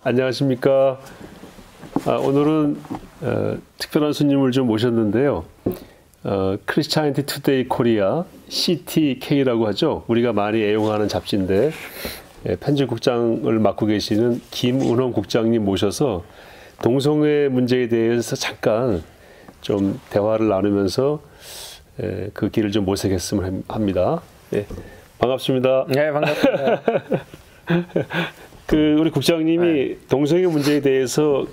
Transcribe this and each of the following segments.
안녕하십니까. 오늘은 특별한 손님을 좀 모셨는데요. 크리스찬티 투데이 코리아 CTK라고 하죠. 우리가 많이 애용하는 잡지인데 편집국장을 맡고 계시는 김은홍 국장님 모셔서 동성애 문제에 대해서 잠깐 좀 대화를 나누면서 그 길을 좀 모색했으면 합니다. 네, 반갑습니다. 네, 반갑습니다. 우리 국장님이 동성애 문제에 대해서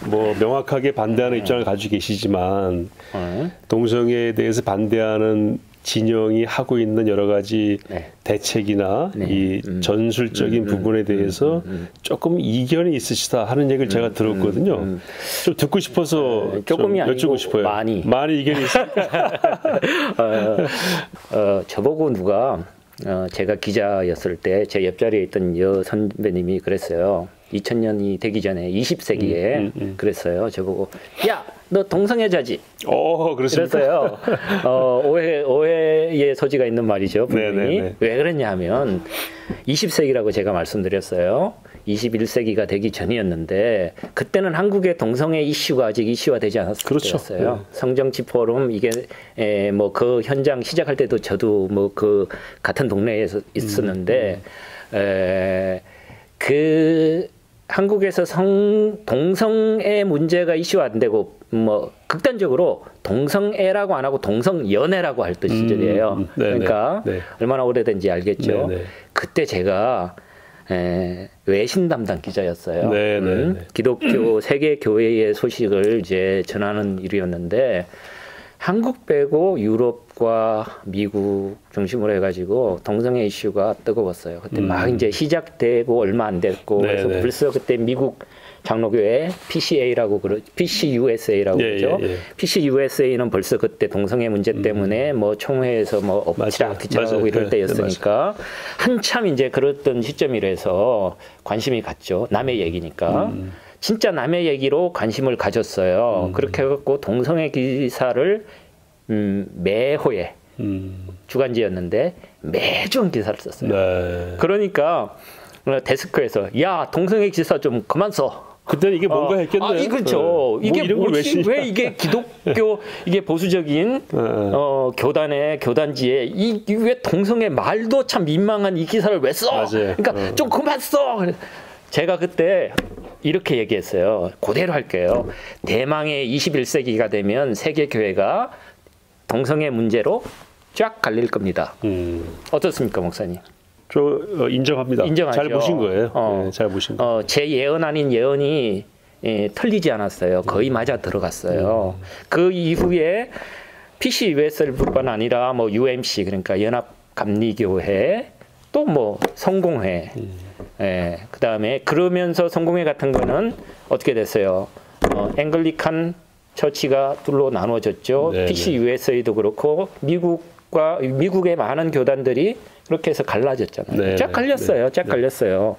뭐 명확하게 반대하는 입장을 가지고 계시지만 동성애에 대해서 반대하는 진영이 하고 있는 여러 가지 대책이나 이 전술적인 부분에 대해서 조금 이견이 있으시다 하는 얘기를 제가 들었거든요. 좀 듣고 싶어서 조금이 좀 여쭈고 싶어요. 많이 이견이 있습니까? 저보고 누가 제가 기자였을 때 제 옆자리에 있던 여 선배님이 그랬어요. 2000년이 되기 전에 20세기에 그랬어요. 저보고 야, 너 동성애자지? 그랬어요. 오해의 소지가 있는 말이죠. 분명히. 왜 그랬냐 하면 20세기라고 제가 말씀드렸어요. 21세기가 되기 전이었는데 그때는 한국의 동성애 이슈가 아직 이슈화되지 않았을 때였어요. 성정치 포럼 이게 뭐 그 현장 시작할 때도 저도 뭐 그 같은 동네에서 있었는데 그 한국에서 동성애 문제가 이슈화 안 되고 뭐 극단적으로 동성애라고 안 하고 동성연애라고 할 때 시절이에요. 그러니까 얼마나 오래된지 알겠죠. 그때 제가 외신 담당 기자였어요. 기독교 세계 교회의 소식을 이제 전하는 일이었는데 한국 빼고 유럽과 미국 중심으로 해가지고 동성애 이슈가 뜨거웠어요. 그때 막 이제 시작되고 얼마 안 됐고 그래서 벌써 그때 미국 장로교회 PCUSA라고 그러죠. PCUSA는 벌써 그때 동성애 문제 때문에 뭐 총회에서 뭐 엎치락뒤치락하고 이럴 때였으니까 한참 이제 그랬던 시점이라서 관심이 갔죠. 남의 얘기니까. 진짜 남의 얘기로 관심을 가졌어요. 그렇게 해갖고 동성애 기사를 매호에 주간지였는데 매주 기사를 썼어요. 그러니까 데스크에서 야, 동성애 기사 좀 그만 써. 그때는 이게 뭔가 했겠네요. 그렇죠. 이게 뭐지? 왜 이게 기독교 이게 보수적인 교단의 교단지에 왜 동성애 말도 참 민망한 이 기사를 왜 써? 그러니까 좀 그만 써. 제가 그때 이렇게 얘기했어요. 그대로 할게요. 대망의 21세기가 되면 세계 교회가 동성애 문제로 쫙 갈릴 겁니다. 어떻습니까, 목사님? 저 인정합니다. 인정하죠. 잘 보신 거예요. 잘 보신 거. 제 예언 아닌 예언이 틀리지 않았어요. 거의 맞아 들어갔어요. 그 이후에 PCUSL뿐만 아니라 뭐 UMC 그러니까 연합감리교회 또 뭐 성공회, 그 다음에 그러면서 성공회 같은 거는 어떻게 됐어요? 앵글리칸 처치가 둘로 나눠졌죠. PCUSA도 그렇고 미국의 많은 교단들이 그렇게 해서 갈라졌잖아요. 쫙 갈렸어요. 쫙 갈렸어요.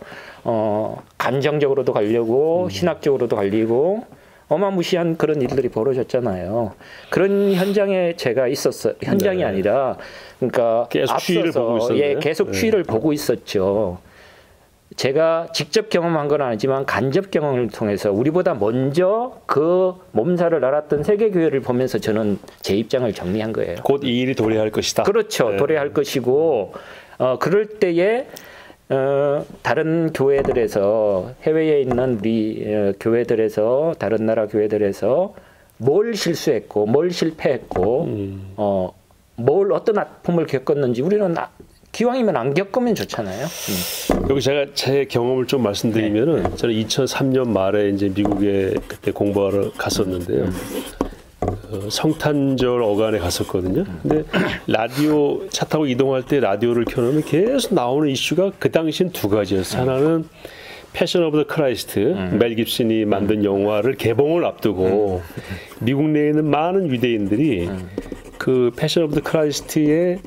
감정적으로도 갈리고 신학적으로도 갈리고 어마무시한 그런 일들이 벌어졌잖아요. 그런 현장에 제가 있었어요. 현장이 아니라 그러니까 계속 추이를 보고 있었네요. 계속 추이를 보고 있었죠. 제가 직접 경험한 건 아니지만 간접 경험을 통해서 우리보다 먼저 그 몸살을 앓았던 세계교회를 보면서 저는 제 입장을 정리한 거예요. 곧 이 일이 도래할 것이다. 그렇죠. 도래할 것이고 그럴 때에 다른 교회들에서 해외에 있는 우리 교회들에서 다른 나라 교회들에서 뭘 실수했고 뭘 실패했고 뭘 어떤 아픔을 겪었는지 우리는 기왕이면 안 겪으면 좋잖아요. 여기 제가 제 경험을 좀 말씀드리면은 저는 2003년 말에 이제 미국에 그때 공부하러 갔었는데요. 성탄절 어간에 갔었거든요. 근데 라디오 차 타고 이동할 때 라디오를 켜놓으면 계속 나오는 이슈가 그 당시엔 두 가지였어요. 하나는 패션 오브 더 크라이스트, 멜 깁슨이 만든 영화를 개봉을 앞두고 미국 내에 있는 많은 유대인들이 그 패션 오브 더 크라이스트의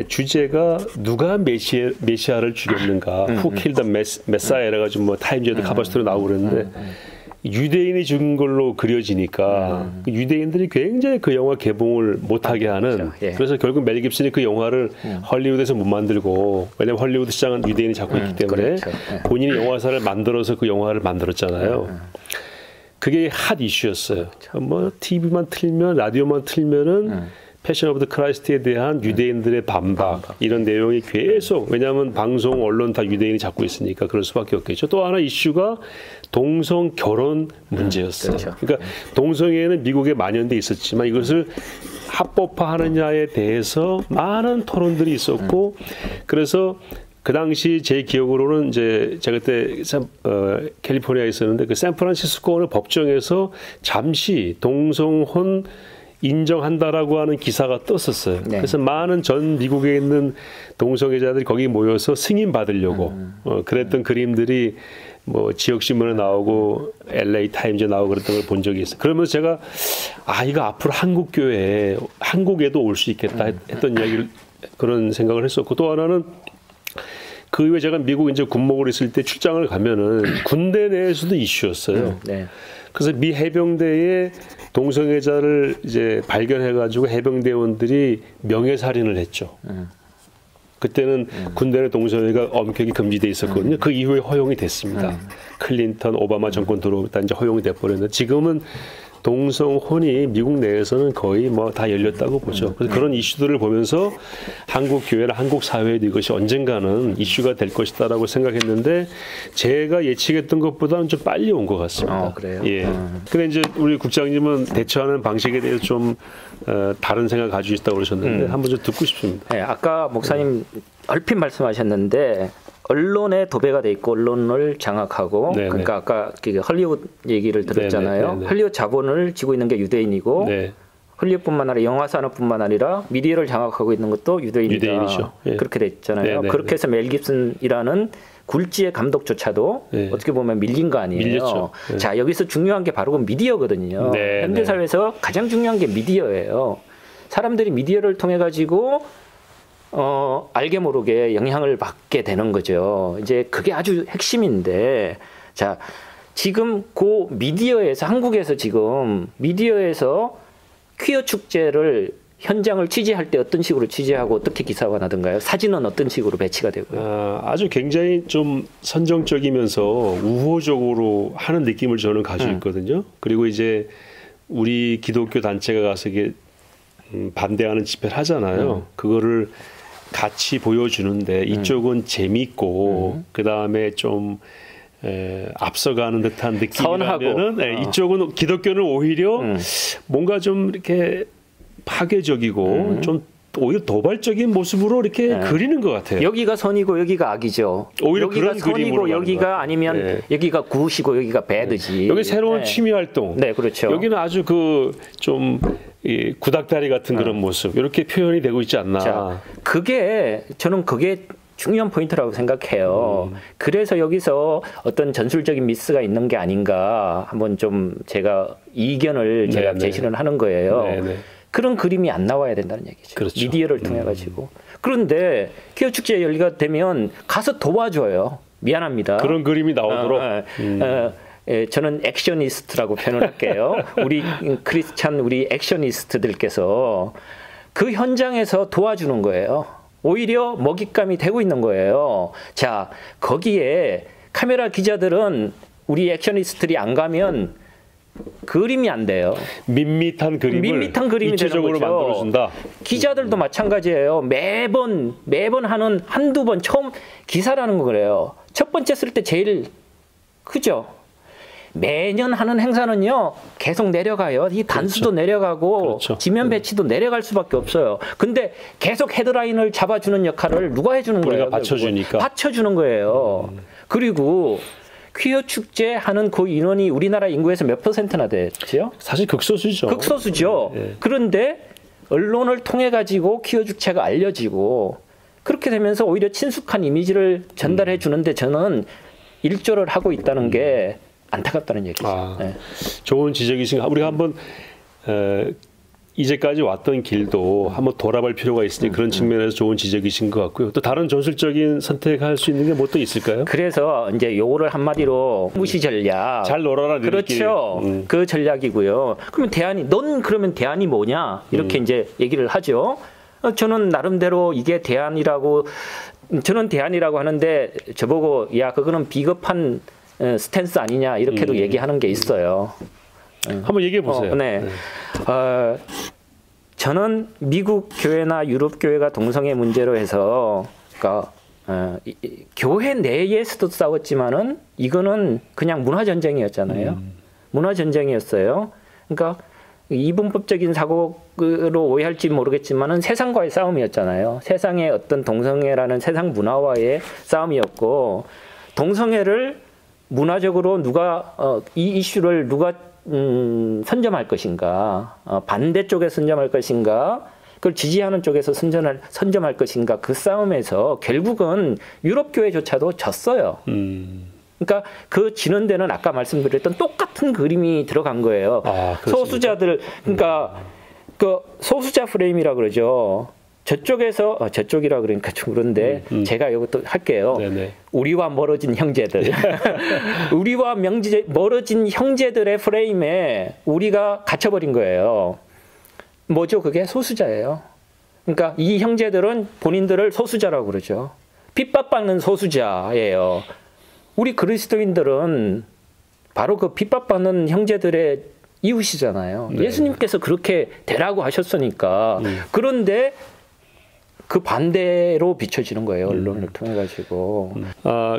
주제가 누가 메시아를 죽였는가, Who killed the Messiah 이래가지고 뭐 타임즈에도 카바스토로 나오고 그랬는데 유대인이 준 걸로 그려지니까 유대인들이 굉장히 그 영화 개봉을 못하게 하는 그렇죠. 예. 그래서 결국 멜 깁슨이 그 영화를 헐리우드에서 못 만들고 왜냐하면 헐리우드 시장은 유대인이 잡고 있기 때문에 그렇죠. 예. 본인이 영화사를 만들어서 그 영화를 만들었잖아요. 그게 핫 이슈였어요. 그렇죠. 뭐 TV만 틀면 라디오만 틀면은 패션 오브 더 크라이스트에 대한 유대인들의 반박 이런 내용이 계속 왜냐하면 방송 언론 다 유대인이 잡고 있으니까 그럴 수밖에 없겠죠. 또 하나 이슈가 동성 결혼 문제였어요. 그렇죠. 그러니까 동성애는 미국에 만연돼 있었지만 이것을 합법화하느냐에 대해서 많은 토론들이 있었고 그래서 그 당시 제 기억으로는 이제 제가 그때 캘리포니아에 있었는데 그 샌프란시스코의 법정에서 잠시 동성혼 인정한다라고 하는 기사가 떴었어요. 네. 그래서 많은 전 미국에 있는 동성애자들이 거기 모여서 승인 받으려고 그랬던 그림들이 뭐 지역 신문에 나오고 LA 타임즈에 나오고 그랬던 걸 본 적이 있어요. 그러면서 제가 이거 앞으로 한국 교회에 한국에도 올 수 있겠다 했던 이야기를 그런 생각을 했었고 또 하나는 그 이후에 제가 미국 이제 군목으로 있을 때 출장을 가면은 군대 내에서도 이슈였어요. 네. 그래서 미 해병대에 동성애자를 이제 발견해가지고 해병대원들이 명예살인을 했죠. 그때는 군대 내 동성애가 엄격히 금지돼 있었거든요. 그 이후에 허용이 됐습니다. 클린턴, 오바마 정권 들어오다 이제 허용이 돼버렸는데 지금은 동성혼이 미국 내에서는 거의 뭐 다 열렸다고 보죠. 그래서 그런 이슈들을 보면서 한국 교회나 한국 사회에도 이것이 언젠가는 이슈가 될 것이다라고 생각했는데 제가 예측했던 것보다는 좀 빨리 온 것 같습니다. 그래요? 예. 근데 이제 우리 국장님은 대처하는 방식에 대해서 좀 다른 생각 가지고 있다고 그러셨는데 한번 좀 듣고 싶습니다. 네, 아까 목사님 얼핏 말씀하셨는데 언론에 도배가 돼 있고 언론을 장악하고 네네. 그러니까 아까 헐리우드 얘기를 들었잖아요. 네네. 헐리우드 자본을 쥐고 있는 게 유대인이고 네. 헐리우드뿐만 아니라 영화 산업뿐만 아니라 미디어를 장악하고 있는 것도 유대인이죠. 예. 그렇게 돼 있잖아요. 네네. 그렇게 해서 멜 깁슨이라는 굴지의 감독조차도 네. 어떻게 보면 밀린 거 아니에요. 밀렸죠. 네. 자, 여기서 중요한 게 바로 그 미디어거든요. 네, 현대 네. 사회에서 가장 중요한 게 미디어예요. 사람들이 미디어를 통해 가지고 알게 모르게 영향을 받게 되는 거죠. 이제 그게 아주 핵심인데, 자, 지금 그 미디어에서, 한국에서 지금 미디어에서 퀴어 축제를 현장을 취재할 때 어떤 식으로 취재하고 어떻게 기사가 나던가요? 사진은 어떤 식으로 배치가 되고요? 아주 굉장히 좀 선정적이면서 우호적으로 하는 느낌을 저는 가지고 있거든요. 그리고 이제 우리 기독교 단체가 가서 이게 반대하는 집회를 하잖아요. 그거를 같이 보여주는데 이쪽은 재미있고 그 다음에 좀 앞서가는 듯한 느낌이라면은 이쪽은 기독교는 오히려 뭔가 좀 이렇게 파괴적이고 좀 오히려 도발적인 모습으로 이렇게 그리는 것 같아요. 여기가 선이고 여기가 악이죠. 오히려 여기가 그런 선이고 여기가 아니면 여기가 굿이고 여기가 배드지. 여기 새로운 취미 활동. 네, 그렇죠. 여기는 아주 그 좀 구닥다리 같은 그런 모습 이렇게 표현이 되고 있지 않나. 자, 그게 저는 그게 중요한 포인트라고 생각해요. 그래서 여기서 어떤 전술적인 미스가 있는 게 아닌가 한번 좀 제가 이견을 제가 제시를 하는 거예요. 네네. 그런 그림이 안 나와야 된다는 얘기죠. 그렇죠. 미디어를 통해 가지고. 그런데 퀴어 축제 열리가 되면 가서 도와줘요. 미안합니다. 그런 그림이 나오도록. 저는 액셔니스트라고 표현을 할게요. 우리 크리스찬 우리 액셔니스트들께서 그 현장에서 도와주는 거예요. 오히려 먹잇감이 되고 있는 거예요. 자, 거기에 카메라 기자들은 우리 액셔니스트들이 안 가면 그림이 안 돼요. 밋밋한 그림이 입체적으로 만들어준다. 기자들도 마찬가지예요. 매번 하는 한두 번 처음 기사라는 거 그래요. 첫 번째 쓸 때 제일 크죠. 매년 하는 행사는요 계속 내려가요. 이 단수도 내려가고 그렇죠. 지면 배치도 내려갈 수밖에 없어요. 근데 계속 헤드라인을 잡아주는 역할을 누가 해주는 거예요? 우리가 받쳐주니까. 받쳐주는 거예요. 그리고 퀴어 축제 하는 그 인원이 우리나라 인구에서 몇 %나 됐죠? 사실 극소수죠. 극소수죠. 그런데 언론을 통해 가지고 퀴어 축제가 알려지고 그렇게 되면서 오히려 친숙한 이미지를 전달해 주는데 저는 일조를 하고 있다는 게 안타깝다는 얘기죠. 좋은 지적이신가. 우리가 한번 이제까지 왔던 길도 한번 돌아볼 필요가 있으니 그런 측면에서 좋은 지적이신 것 같고요. 또 다른 전술적인 선택할 수 있는 게 뭐 또 있을까요? 그래서 이제 요거를 한마디로 무시 전략. 잘 놀아라. 그렇죠. 그 전략이고요. 그러면 넌 그러면 대안이 뭐냐? 이렇게 이제 얘기를 하죠. 저는 나름대로 이게 대안이라고 하는데 저보고 야 그거는 비겁한 스탠스 아니냐 이렇게도 얘기하는 게 있어요. 한번 얘기해 보세요. 네. 저는 미국 교회나 유럽 교회가 동성애 문제로 해서 그러니까 교회 내에서도 싸웠지만은 이거는 그냥 문화 전쟁이었잖아요. 문화 전쟁이었어요. 그러니까 이분법적인 사고로 오해할지 모르겠지만은 세상과의 싸움이었잖아요. 세상의 어떤 동성애라는 세상 문화와의 싸움이었고 동성애를 문화적으로 누가 이 이슈를 누가 선점할 것인가, 반대쪽에 선점할 것인가, 그걸 지지하는 쪽에서 선점할 것인가 그 싸움에서 결국은 유럽 교회조차도 졌어요. 그러니까 그 지는 데는 아까 말씀드렸던 똑같은 그림이 들어간 거예요. 소수자들, 그러니까 그 소수자 프레임이라 그러죠. 저쪽이라 그러니까 좀 그런데 제가 이것도 할게요. 네네. 우리와 멀어진 형제들. 우리와 멀어진 형제들의 프레임에 우리가 갇혀버린 거예요. 뭐죠? 그게 소수자예요. 그러니까 이 형제들은 본인들을 소수자라고 그러죠. 핍박받는 소수자예요. 우리 그리스도인들은 바로 그 핍박받는 형제들의 이웃이잖아요. 네. 예수님께서 그렇게 되라고 하셨으니까. 그런데 그 반대로 비춰지는 거예요. 언론을 통해 가지고.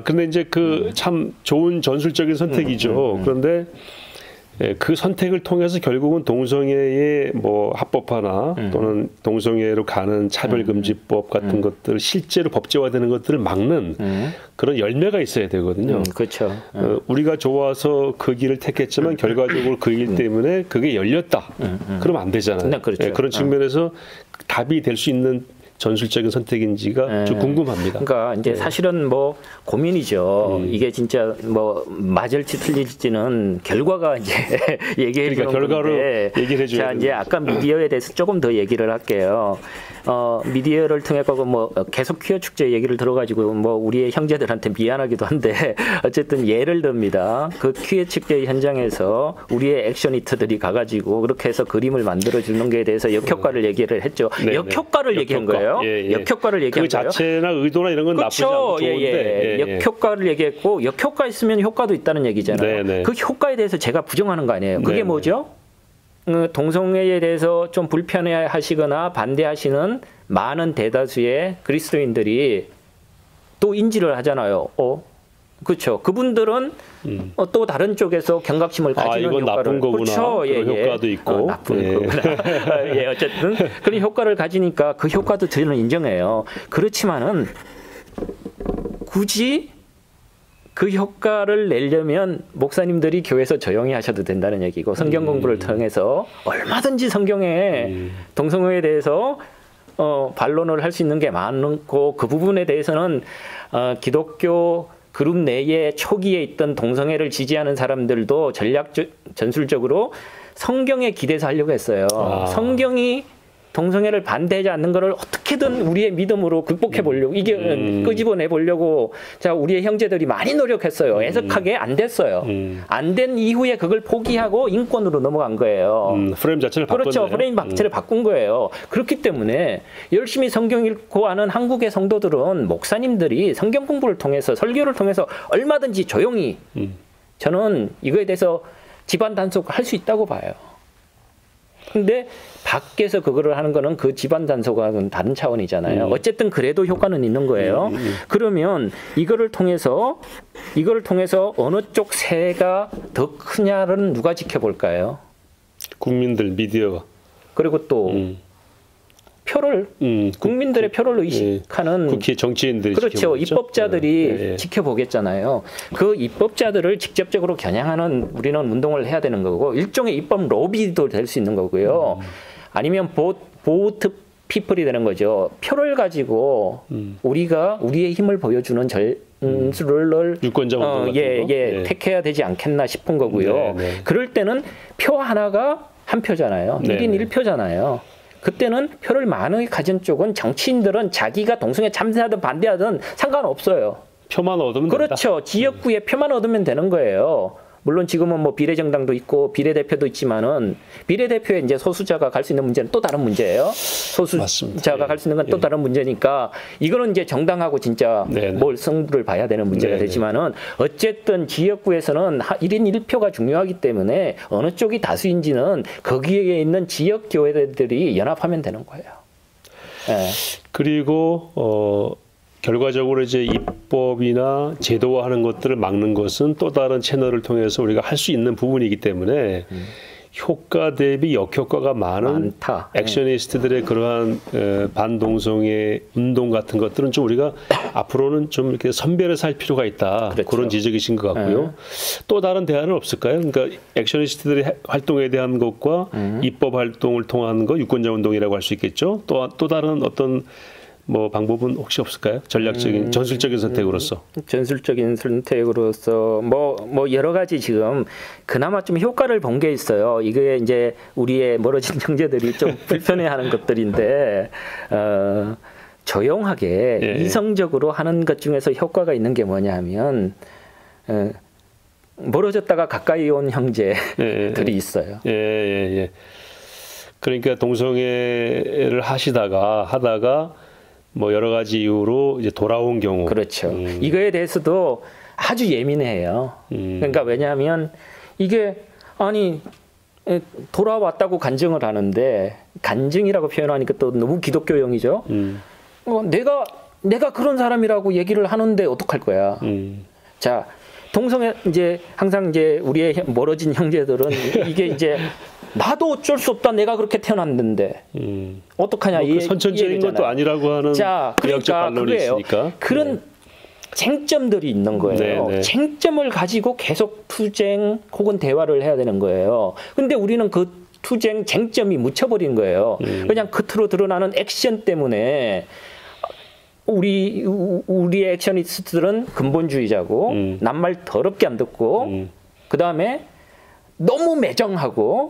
근데 이제 그 참 좋은 전술적인 선택이죠. 그런데 그 선택을 통해서 결국은 동성애의 뭐 합법화나 또는 동성애로 가는 차별금지법 같은 것들 실제로 법제화되는 것들을 막는 그런 열매가 있어야 되거든요. 그렇죠. 우리가 좋아서 그 길을 택했지만 결과적으로 그 길 때문에 그게 열렸다. 그러면 안 되잖아요. 네, 그렇죠. 그런 측면에서 답이 될 수 있는 전술적인 선택인지가 좀 궁금합니다. 그러니까 이제 사실은 뭐 고민이죠. 이게 진짜 뭐 맞을지 틀릴지는 결과가 이제 얘기해 주는 건데. 얘기를 해줘야 자, 이제 아까 미디어에 대해서 조금 더 얘기를 할게요. 미디어를 통해 가고 뭐 계속 퀴어 축제 얘기를 들어가지고 뭐 우리의 형제들한테 미안하기도 한데 어쨌든 예를 듭니다. 그 퀴어 축제 현장에서 우리의 액션이트들이 가가지고 그렇게 해서 그림을 만들어 주는 거에 대해서 역효과를 얘기를 했죠. 네네. 역효과를 얘기한 거예요. 역효과를 얘기한 거예요. 그 자체나 의도나 이런 건 나쁘지 않고 좋은데 역효과를 얘기했고 역효과 있으면 효과도 있다는 얘기잖아요. 네네. 그 효과에 대해서 제가 부정하는 거 아니에요. 그게 네네. 뭐죠? 동성애에 대해서 좀 불편해하시거나 반대하시는 많은 대다수의 그리스도인들이 또 인지를 하잖아요. 그렇죠. 그분들은 또 다른 쪽에서 경각심을 가지는 이건 효과를 나쁜 거구나. 그렇죠. 그런 효과도 있고 나쁜 거구나. 어쨌든 그런 효과를 가지니까 그 효과도 저는 인정해요. 그렇지만은 굳이 그 효과를 내려면 목사님들이 교회에서 조용히 하셔도 된다는 얘기고 성경 공부를 통해서 얼마든지 성경에 동성애에 대해서 반론을 할 수 있는 게 많고 그 부분에 대해서는 기독교 그룹 내에 초기에 있던 동성애를 지지하는 사람들도 전술적으로 성경에 기대서 하려고 했어요. 성경이 동성애를 반대하지 않는 것을 어떻게든 우리의 믿음으로 극복해 보려고 끄집어내 보려고 자 우리의 형제들이 많이 노력했어요. 애석하게 안 됐어요. 안 된 이후에 그걸 포기하고 인권으로 넘어간 거예요. 프레임 자체를 바꿨네요. 그렇죠. 프레임 자체를 바꾼 거예요. 그렇기 때문에 열심히 성경 읽고 하는 한국의 성도들은 목사님들이 성경 공부를 통해서 설교를 통해서 얼마든지 조용히 저는 이거에 대해서 집안 단속할 수 있다고 봐요. 근데 밖에서 그거를 하는 거는 그 집안 단속과는 다른 차원이잖아요. 어쨌든 그래도 효과는 있는 거예요. 그러면 이거를 통해서 어느 쪽 세가 더 크냐를 누가 지켜볼까요? 국민들, 미디어가. 그리고 또 표를 국민들의 표를 의식하는 국회 정치인들이 그렇죠. 입법자들이 지켜보겠잖아요. 그 입법자들을 직접적으로 겨냥하는 우리는 운동을 해야 되는 거고 일종의 입법 로비도 될 수 있는 거고요. 아니면 보트 피플이 되는 거죠. 표를 가지고 우리가 우리의 힘을 보여주는 전술을 유권자 운동 같은 거? 택해야 되지 않겠나 싶은 거고요. 그럴 때는 표 하나가 한 표잖아요. 네. 1인 1표잖아요. 그때는 표를 많이 가진 쪽은 정치인들은 자기가 동성애 참여하든 반대하든 상관없어요. 표만 얻으면 그렇죠. 된다. 지역구에 표만 얻으면 되는 거예요. 물론 지금은 뭐 비례정당도 있고 비례대표도 있지만은 비례대표에 이제 소수자가 갈 수 있는 문제는 또 다른 문제예요. 소수자가 갈 수 있는 건 또 다른 문제니까 이거는 이제 정당하고 진짜 뭘 승부를 봐야 되는 문제가 되지만은 어쨌든 지역구에서는 1인 1표가 중요하기 때문에 어느 쪽이 다수인지는 거기에 있는 지역 교회들이 연합하면 되는 거예요. 네. 그리고 결과적으로 이제 입법이나 제도화하는 것들을 막는 것은 또 다른 채널을 통해서 우리가 할 수 있는 부분이기 때문에 효과 대비 역효과가 많다. 액션리스트들의 그러한 반동성애 운동 같은 것들은 좀 우리가 앞으로는 좀 이렇게 선별해서 할 필요가 있다. 그렇죠. 그런 지적이신 것 같고요. 또 다른 대안은 없을까요? 그러니까 액션리스트들의 활동에 대한 것과 입법 활동을 통한 거 유권자 운동이라고 할 수 있겠죠. 또 다른 어떤 뭐 방법은 혹시 없을까요? 전략적인 전술적인 선택으로서. 전술적인 선택으로서 뭐 여러 가지 지금 그나마 좀 효과를 본 게 있어요. 이게 이제 우리의 멀어진 형제들이 좀 불편해하는 것들인데 조용하게 이성적으로 하는 것 중에서 효과가 있는 게 뭐냐면 멀어졌다가 가까이 온 형제들이 있어요. 그러니까 동성애를 하다가 뭐 여러 가지 이유로 이제 돌아온 경우. 그렇죠. 이거에 대해서도 아주 예민해요. 그러니까 왜냐하면 이게 아니 돌아왔다고 간증을 하는데 간증이라고 표현하니까 또 너무 기독교용이죠. 내가 그런 사람이라고 얘기를 하는데 어떡할 거야. 자, 동성애 이제 항상 이제 우리의 멀어진 형제들은 이게 이제 나도 어쩔 수 없다. 내가 그렇게 태어났는데 어떡하냐. 뭐 선천적인 것도 아니라고 하는 그러니까 반론이 있으니까. 그런 쟁점들이 있는 거예요. 쟁점을 가지고 계속 투쟁 혹은 대화를 해야 되는 거예요. 근데 우리는 그 쟁점이 묻혀버린 거예요. 그냥 겉으로 드러나는 액션 때문에 우리의 액션리스트들은 근본주의자고 남말 더럽게 안 듣고 그 다음에 너무 매정하고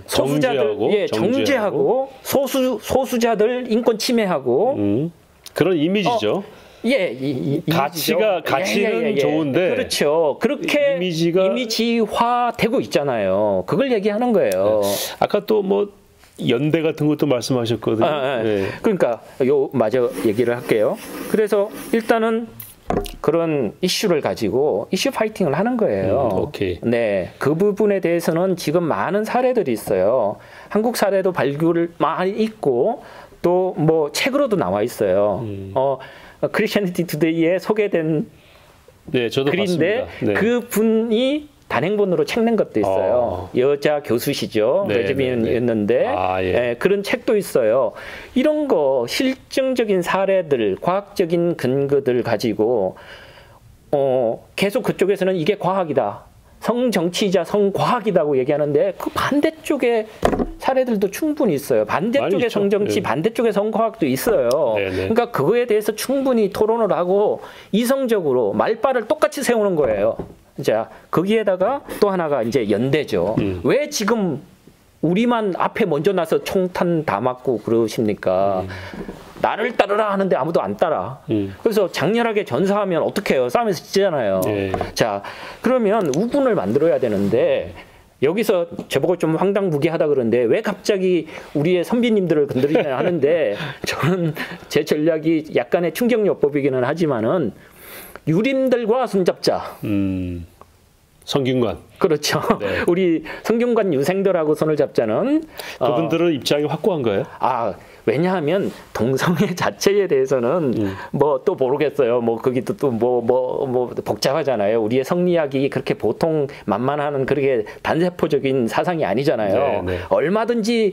소수자들 정죄하고 소수자들 인권 침해하고 그런 이미지죠. 가치는 좋은데 그렇죠. 그렇게 이미지화되고 있잖아요. 그걸 얘기하는 거예요. 아까 또 뭐 연대 같은 것도 말씀하셨거든요. 그러니까 마저 얘기를 할게요. 그래서 일단은 그런 이슈를 가지고 이슈 파이팅을 하는 거예요. 네, 그 부분에 대해서는 지금 많은 사례들이 있어요. 한국 사례도 발굴 많이 있고 또 뭐 책으로도 나와 있어요. 크리스천리티 투데이에 소개된 저도 글인데 그 분이 단행본으로 책 낸 것도 있어요. 여자 교수시죠. 레즈비언이었는데 그런 책도 있어요. 이런 거 실증적인 사례들, 과학적인 근거들 가지고 계속 그쪽에서는 이게 과학이다. 성정치이자 성과학이라고 얘기하는데 그 반대쪽의 사례들도 충분히 있어요. 반대쪽의 성정치, 반대쪽의 성과학도 있어요. 그러니까 그거에 대해서 충분히 토론을 하고 이성적으로 말발을 똑같이 세우는 거예요. 자, 거기에다가 또 하나가 이제 연대죠. 왜 지금 우리만 앞에 먼저 나서 총탄 다 맞고 그러십니까? 나를 따르라 하는데 아무도 안 따라. 그래서 장렬하게 전사하면 어떻게 해요? 싸움에서 지잖아요. 자, 그러면 우군을 만들어야 되는데 여기서 저보고 좀 황당무계하다 그러는데 왜 갑자기 우리의 선비님들을 건드리냐 하는데 저는 제 전략이 약간의 충격요법이기는 하지만은 유림들과 손잡자. 성균관. 그렇죠. 우리 성균관 유생들하고 손을 잡자는. 그분들은 입장이 확고한 거예요? 왜냐하면 동성애 자체에 대해서는 뭐 또 모르겠어요. 뭐 거기도 또 뭐 복잡하잖아요. 우리의 성리학이 그렇게 보통 만만한 그렇게 단세포적인 사상이 아니잖아요. 얼마든지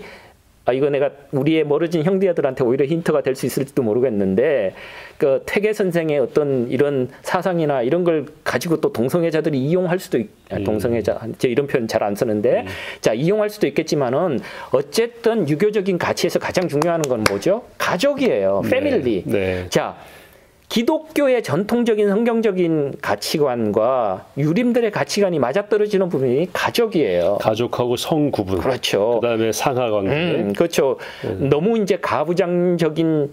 이거 내가 우리의 멀어진 형제들한테 오히려 힌트가 될 수 있을지도 모르겠는데 그 퇴계 선생의 어떤 이런 사상이나 이런 걸 가지고 또 동성애자들이 이용할 수도 동성애자 이런 표현 잘 안 쓰는데 자 이용할 수도 있겠지만은 어쨌든 유교적인 가치에서 가장 중요한 건 뭐죠? 가족이에요. 패밀리. 자 기독교의 전통적인 성경적인 가치관과 유림들의 가치관이 맞아떨어지는 부분이 가족이에요. 가족하고 성 구분. 그렇죠. 그다음에 상하 관계. 그렇죠. 너무 이제 가부장적인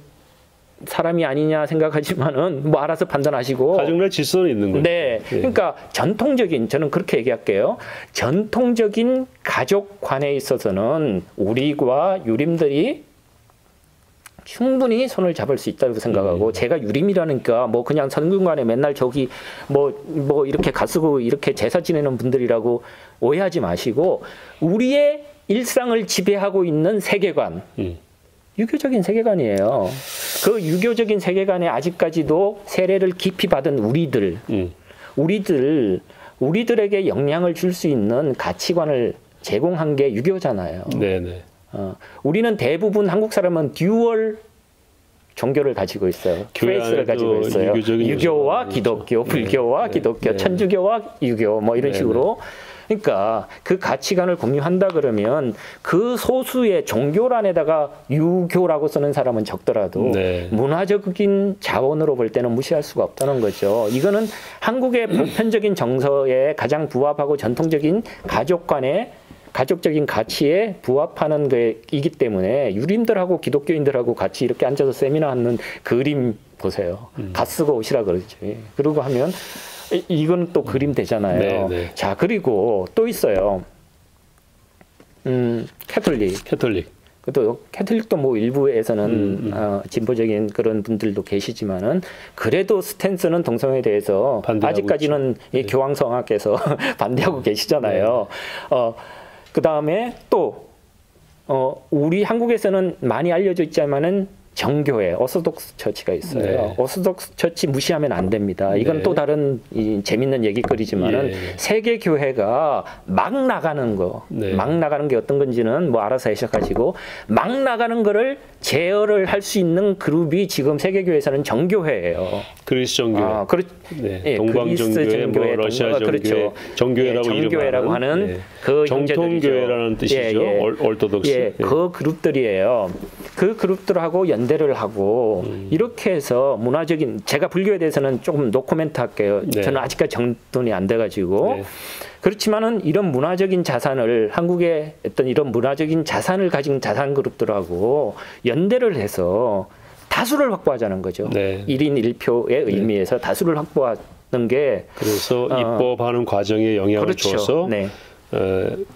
사람이 아니냐 생각하지만은 뭐 알아서 판단하시고. 가족 내 질서는 있는 거죠. 네. 그러니까 전통적인 저는 그렇게 얘기할게요. 전통적인 가족관에 있어서는 우리와 유림들이 충분히 손을 잡을 수 있다고 생각하고 제가 유림이라니까 뭐 그냥 성균관에 맨날 저기 뭐 이렇게 가쓰고 이렇게 제사 지내는 분들이라고 오해하지 마시고 우리의 일상을 지배하고 있는 세계관 유교적인 세계관이에요. 그 유교적인 세계관에 아직까지도 세례를 깊이 받은 우리들에게 영향을 줄 수 있는 가치관을 제공한 게 유교잖아요. 네네. 우리는 대부분 한국 사람은 듀얼 종교를 가지고 있어요. 페이스를 가지고 있어요. 유교와 기독교, 불교와 기독교, 천주교와 유교 뭐 이런 식으로. 그러니까 그 가치관을 공유한다 그러면 그 소수의 종교란에다가 유교라고 쓰는 사람은 적더라도 문화적인 자원으로 볼 때는 무시할 수가 없다는 거죠. 이거는 한국의 보편적인 정서에 가장 부합하고 전통적인 가족적인 가치에 부합하는 것이기 때문에 유림들하고 기독교인들하고 같이 이렇게 앉아서 세미나 하는 그림 보세요. 가 쓰고 오시라 그러지. 그러고 하면 이건 또 그림 되잖아요. 네네. 자, 그리고 또 있어요. 캐톨릭. 또 캐톨릭도 뭐 일부에서는 진보적인 그런 분들도 계시지만은 그래도 스탠스는 동성애에 대해서 아직까지는 이 교황성하께서 반대하고 계시잖아요. 그 다음에 또 우리 한국에서는 많이 알려져 있지만은 정교회, 오소독스 처치가 있어요. 오소독스 처치 무시하면 안 됩니다. 이건 또 다른 재밌는 얘기거리지만은 세계 교회가 막 나가는 거, 막 나가는 게 어떤 건지는 뭐 알아서 해석하시고 막 나가는 거를 제어를 할 수 있는 그룹이 지금 세계 교회에서는 정교회예요. 그리스 정교회, 동방정교회, 뭐 러시아 정교회, 그렇죠. 정교회라고 하는 그 정통교회라는 뜻이죠. 올토독스. 그 그룹들이에요. 그 그룹들하고 연대를 하고 이렇게 해서 문화적인 제가 불교에 대해서는 조금 노코멘트 할게요. 저는 아직까지 정돈이 안 돼가지고 그렇지만은 이런 문화적인 자산을 한국의 어떤 이런 문화적인 자산을 가진 자산 그룹들하고 연대를 해서 다수를 확보하자는 거죠. 1인 1표의 의미에서 다수를 확보하는 게 그래서 입법하는 과정에 영향을 줘서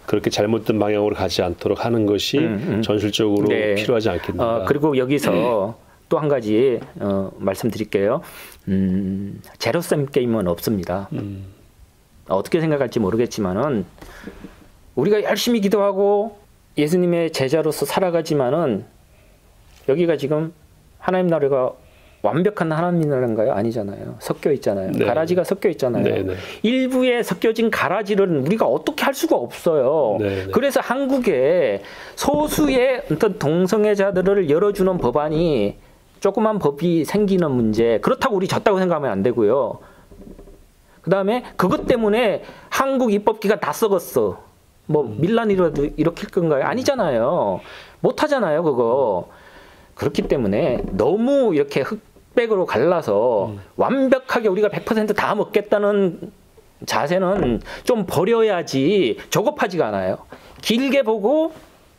그렇게 잘못된 방향으로 가지 않도록 하는 것이 전술적으로 필요하지 않겠는가. 그리고 여기서 또 한 가지 말씀드릴게요. 제로섬 게임은 없습니다. 어떻게 생각할지 모르겠지만은 우리가 열심히 기도하고 예수님의 제자로서 살아가지만은 여기가 지금 하나님 나라가 완벽한 하나님 나라인가요? 아니잖아요. 섞여 있잖아요. 가라지가 섞여 있잖아요. 일부에 섞여진 가라지를 우리가 어떻게 할 수가 없어요. 그래서 한국에 소수의 어떤 동성애자들을 열어주는 법안이 조그만 법이 생기는 문제. 그렇다고 우리 졌다고 생각하면 안 되고요. 그 다음에 그것 때문에 한국 입법기가 다 썩었어. 뭐 밀란이라도 일으킬 건가요? 아니잖아요. 못하잖아요, 그거. 그렇기 때문에 너무 이렇게 흑백으로 갈라서 완벽하게 우리가 100% 다 먹겠다는 자세는 좀 버려야지 조급하지가 않아요. 길게 보고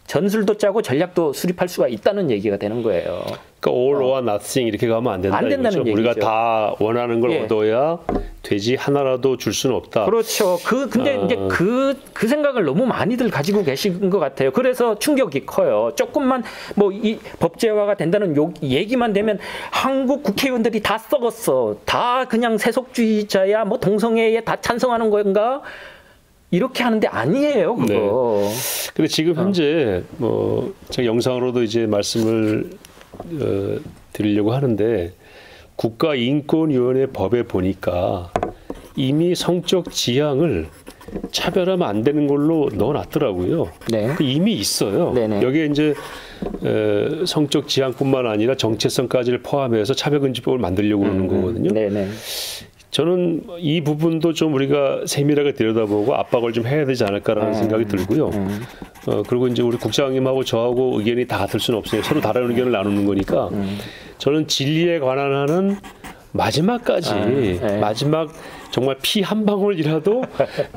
전술도 짜고 전략도 수립할 수가 있다는 얘기가 되는 거예요. 그러니까 all or nothing 이렇게 가면 안 된다는 거죠. 우리가 다 원하는 걸 얻어야 되지 하나라도 줄 수는 없다. 그렇죠. 근데 이제 그 생각을 너무 많이들 가지고 계신 것 같아요. 그래서 충격이 커요. 조금만 뭐 이 법제화가 된다는 얘기만 되면 한국 국회의원들이 다 썩었어. 다 그냥 세속주의자야. 뭐 동성애에 다 찬성하는 건가? 이렇게 하는데 아니에요, 그거. 근데 지금 현재 뭐 제가 영상으로도 이제 말씀을 드리려고 하는데 국가인권위원회 법에 보니까 이미 성적 지향을 차별하면 안 되는 걸로 넣어놨더라고요. 이미 있어요. 여기에 이제 성적 지향뿐만 아니라 정체성까지를 포함해서 차별금지법을 만들려고 하는 거거든요. 저는 이 부분도 좀 우리가 세밀하게 들여다보고 압박을 좀 해야 되지 않을까라는 생각이 들고요. 그리고 이제 우리 국장님하고 저하고 의견이 다 같을 수는 없어요. 서로 다른 의견을 나누는 거니까 저는 진리에 관한 하는 마지막까지 마지막 정말 피 한 방울이라도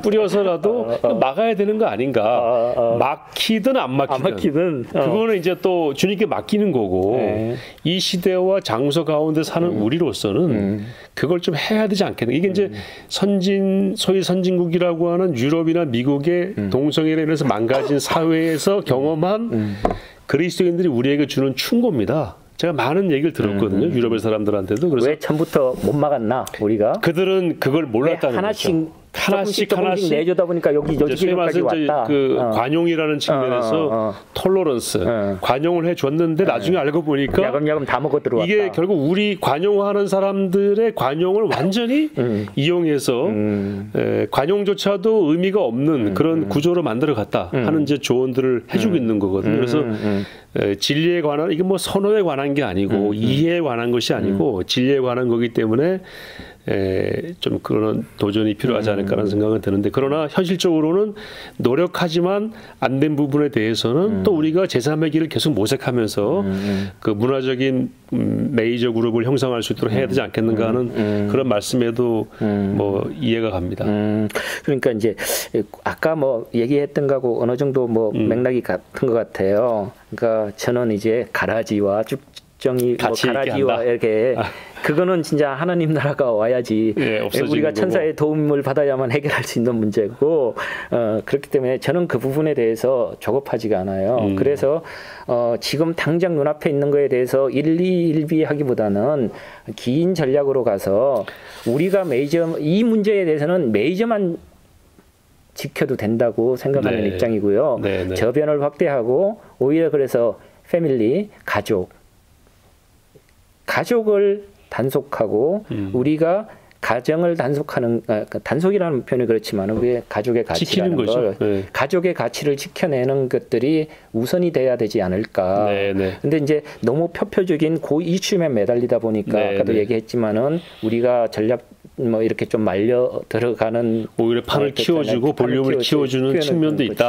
뿌려서라도 막아야 되는 거 아닌가. 막히든 안 막히든 그거는 이제 또 주님께 맡기는 거고 이 시대와 장소 가운데 사는 우리로서는 그걸 좀 해야 되지 않겠나. 이게 이제 소위 선진국이라고 하는 유럽이나 미국의 동성애로 인해서 망가진 사회에서 경험한 그리스도인들이 우리에게 주는 충고입니다. 제가 많은 얘기를 들었거든요. 유럽의 사람들한테도. 그래서 왜 처음부터 못 막았나 우리가? 그들은 그걸 몰랐다는 거죠. 하나씩 내주다 보니까 여기까지 왔다. 관용이라는 측면에서 톨러런스, 관용을 해줬는데 나중에 알고 보니까 야금야금 다 먹어 들어왔다. 이게 결국 우리 관용하는 사람들의 관용을 완전히 이용해서 관용조차도 의미가 없는 그런 구조로 만들어갔다 하는 이제 조언들을 해주고 있는 거거든요. 그래서 진리에 관한 이게 뭐 선호에 관한 게 아니고 이해에 관한 것이 아니고 진리에 관한 거기 때문에 좀 그런 도전이 필요하지 않을까라는 생각은 드는데 그러나 현실적으로는 노력하지만 안 된 부분에 대해서는 또 우리가 제3의 길을 계속 모색하면서 그 문화적인 메이저 그룹을 형성할 수 있도록 해야 되지 않겠는가 하는 그런 말씀에도 뭐 이해가 갑니다. 그러니까 이제 아까 뭐 얘기했던 거하고 어느 정도 뭐 맥락이 같은 것 같아요. 그러니까 저는 이제 가라지와 쭉정이 뭐 가라지와 이렇게 그거는 진짜 하나님 나라가 와야지 우리가 천사의 도움을 받아야만 해결할 수 있는 문제고 그렇기 때문에 저는 그 부분에 대해서 조급하지가 않아요. 그래서 지금 당장 눈앞에 있는 거에 대해서 일비하기보다는 긴 전략으로 가서 우리가 이 문제에 대해서는 메이저만 지켜도 된다고 생각하는 입장이고요. 저변을 확대하고 오히려 그래서 패밀리, 가족을 단속하고 우리가 가정을 단속하는 단속이라는 표현이 그렇지만 우리의 가족의 가치라는 걸 가족의 가치를 지켜내는 것들이 우선이 돼야 되지 않을까. 근데 이제 너무 표표적인 이슈에 매달리다 보니까 아까도 얘기했지만은 우리가 전략 뭐 이렇게 좀 말려 들어가는 오히려 판을 키워주고 볼륨을 키워주는 측면도 있다.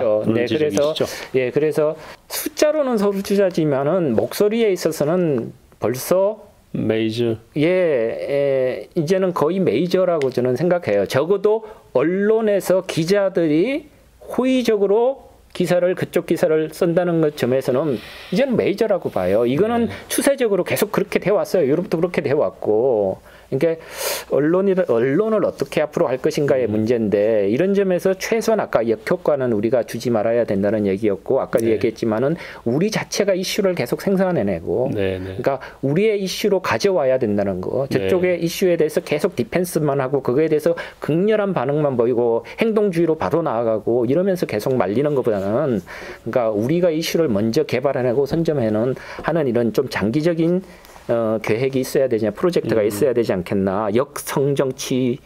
그래서 숫자로는 소수자지만은 목소리에 있어서는 벌써 메이저. 이제는 거의 메이저라고 저는 생각해요. 적어도 언론에서 기자들이 호의적으로 그쪽 기사를 쓴다는 것 점에서는 이제는 메이저라고 봐요. 이거는 추세적으로 계속 그렇게 돼 왔어요. 유럽도 그렇게 돼 왔고. 그러니까 언론을 어떻게 앞으로 할 것인가의 문제인데 이런 점에서 최소한 아까 역효과는 우리가 주지 말아야 된다는 얘기였고 아까도 얘기했지만은 우리 자체가 이슈를 계속 생산해내고 그러니까 우리의 이슈로 가져와야 된다는 거 저쪽의 이슈에 대해서 계속 디펜스만 하고 그거에 대해서 극렬한 반응만 보이고 행동주의로 바로 나아가고 이러면서 계속 말리는 것보다는 그러니까 우리가 이슈를 먼저 개발해내고 선점해는 하는 이런 좀 장기적인 계획이 있어야 되지 프로젝트가 있어야 되지 않겠나. 역성정치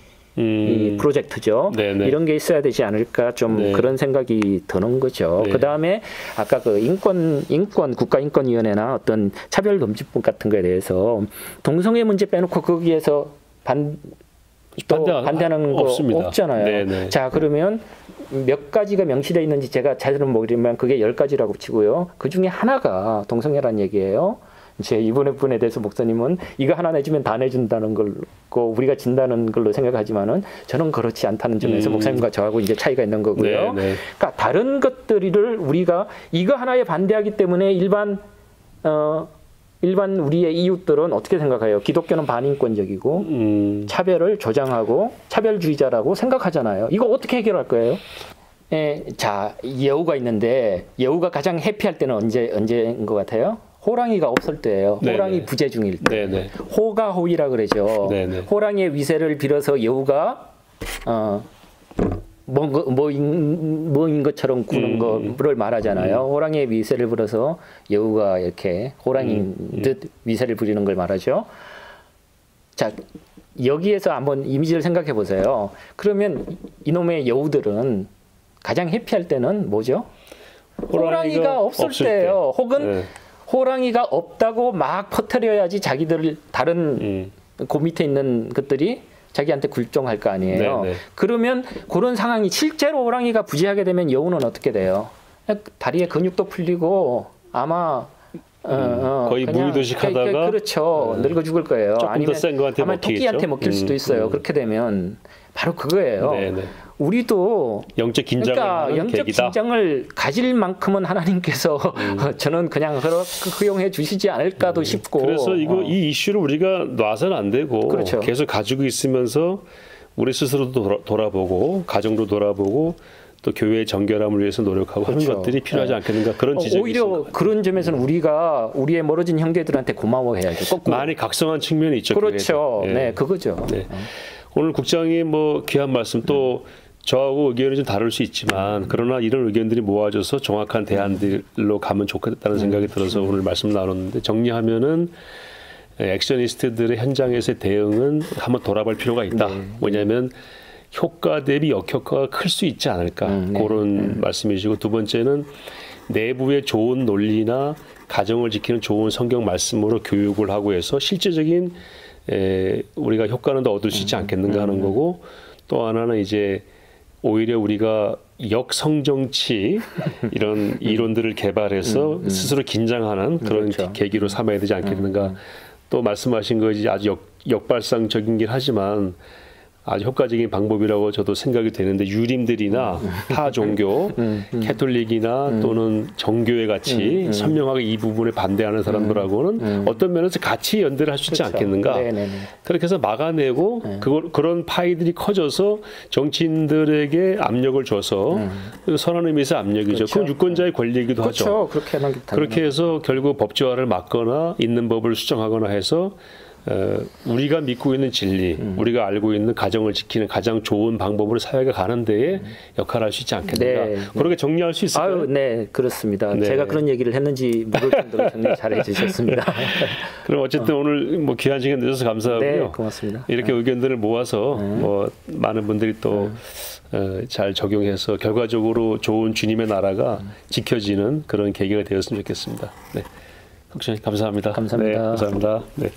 프로젝트죠. 이런 게 있어야 되지 않을까 좀 그런 생각이 드는 거죠. 그다음에 아까 그 국가인권위원회나 어떤 차별금지법 같은 거에 대해서 동성애 문제 빼놓고 거기에서 반대하는 거 없잖아요. 자, 그러면 몇 가지가 명시되어 있는지 제가 자세는 모르지만 그게 10가지라고 치고요. 그 중에 하나가 동성애란 얘기예요. 이번에 분에 대해서 목사님은 이거 하나 내주면 다 내준다는 걸고 우리가 진다는 걸로 생각하지만은 저는 그렇지 않다는 점에서 목사님과 저하고 이제 차이가 있는 거고요. 그러니까 다른 것들을 우리가 이거 하나에 반대하기 때문에 일반 우리의 이웃들은 어떻게 생각해요? 기독교는 반인권적이고 차별을 조장하고 차별주의자라고 생각하잖아요. 이거 어떻게 해결할 거예요? 자, 여우가 있는데 여우가 가장 해피할 때는 언제인 것 같아요? 호랑이가 없을 때예요. 호랑이 부재 중일 때. 호가호위라 그러죠. 호랑이의 위세를 빌어서 여우가 뭐인 것처럼 구는 거를 말하잖아요. 호랑이의 위세를 빌어서 여우가 이렇게 호랑이인 듯 위세를 부리는 걸 말하죠. 자, 여기에서 한번 이미지를 생각해 보세요. 그러면 이놈의 여우들은 가장 해피할 때는 뭐죠? 호랑이가 없을 때예요. 혹은 호랑이가 없다고 막 퍼뜨려야지 자기들 다른 그 밑에 있는 것들이 자기한테 굴종할 거 아니에요. 그러면 그런 상황이 실제로 호랑이가 부재하게 되면 여우는 어떻게 돼요? 다리에 근육도 풀리고 아마 거의 무의도식하다가 그렇죠. 늙어 죽을 거예요. 조금 더 센 거한테 아니면 토끼한테 먹힐 수도 있어요. 그렇게 되면 바로 그거예요. 네네. 우리도 영적 긴장을 그러니까 영적 계기다. 긴장을 가질 만큼은 하나님께서 저는 그냥 허용해 주시지 않을까도 싶고. 그래서 이 이슈를 우리가 놔서는 안 되고 그렇죠. 계속 가지고 있으면서 우리 스스로도 돌아보고 가정도 돌아보고 또 교회의 정결함을 위해서 노력하고 그렇죠. 하는 것들이 필요하지 않겠는가 그런 지적이 오히려 있습니다. 그런 점에서는 우리가 우리의 멀어진 형제들한테 고마워해야죠. 거꾸로. 많이 각성한 측면이 있죠. 그렇죠. 교회도. 네, 그거죠. 네. 오늘 국장이 뭐 귀한 말씀 또 저하고 의견이 좀 다를 수 있지만 그러나 이런 의견들이 모아져서 정확한 대안들로 가면 좋겠다는 생각이 들어서 오늘 말씀 나눴는데 정리하면은 액션리스트들의 현장에서의 대응은 한번 돌아볼 필요가 있다. 뭐냐면 효과 대비 역효과가 클 수 있지 않을까 그런 말씀이시고 두 번째는 내부의 좋은 논리나 가정을 지키는 좋은 성경 말씀으로 교육을 하고 해서 실제적인 우리가 효과는 더 얻을 수 있지 않겠는가 하는 거고 또 하나는 이제 오히려 우리가 역성정치 이런 이론들을 개발해서 스스로 긴장하는 그런 그렇죠. 계기로 삼아야 되지 않겠는가 또 말씀하신 것이 아주 역발상적이긴 하지만 아주 효과적인 방법이라고 저도 생각이 되는데 유림들이나 타 종교, 캐톨릭이나 또는 정교회 같이 선명하게 이 부분에 반대하는 사람들하고는 어떤 면에서 같이 연대를 할 수 있지 그렇죠. 않겠는가. 네네네. 그렇게 해서 막아내고 그런 파이들이 커져서 정치인들에게 압력을 줘서 선한 의미에서 압력이죠. 그렇죠. 그건 유권자의 권리이기도 그렇죠. 하죠. 그렇게 하는 게 그렇게 해서 결국 법조화를 막거나 있는 법을 수정하거나 해서 우리가 믿고 있는 진리, 우리가 알고 있는 가정을 지키는 가장 좋은 방법으로 사회가 가는 데에 역할을 할 수 있지 않겠는가. 네. 그렇게 정리할 수 있을까요? 아유, 네, 그렇습니다. 네. 제가 그런 얘기를 했는지 모를 정도로 정리 잘 해주셨습니다. 그럼 어쨌든 오늘 뭐 귀한 시간 내주셔서 감사하고요. 네, 고맙습니다. 이렇게 의견들을 모아서 뭐 많은 분들이 또 잘 적용해서 결과적으로 좋은 주님의 나라가 지켜지는 그런 계기가 되었으면 좋겠습니다. 네, 국장님 감사합니다. 감사합니다. 네, 감사합니다. 네.